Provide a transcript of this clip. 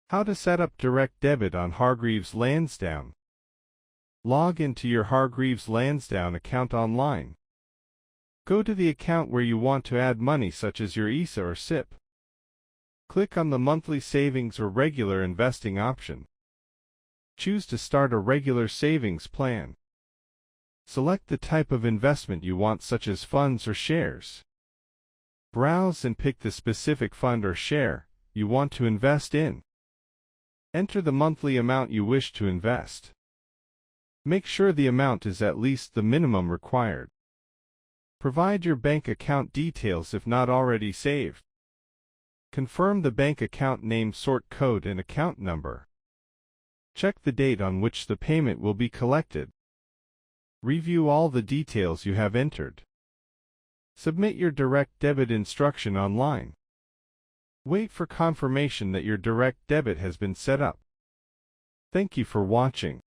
How to set up direct debit on Hargreaves Lansdown. Log into your Hargreaves Lansdown account online. Go to the account where you want to add money, such as your ISA or SIPP. Click on the monthly savings or regular investing option. Choose to start a regular savings plan. Select the type of investment you want, such as funds or shares. Browse and pick the specific fund or share you want to invest in. Enter the monthly amount you wish to invest. Make sure the amount is at least the minimum required. Provide your bank account details if not already saved. Confirm the bank account name, sort code, and account number. Check the date on which the payment will be collected. Review all the details you have entered. Submit your direct debit instruction online. Wait for confirmation that your direct debit has been set up. Thank you for watching.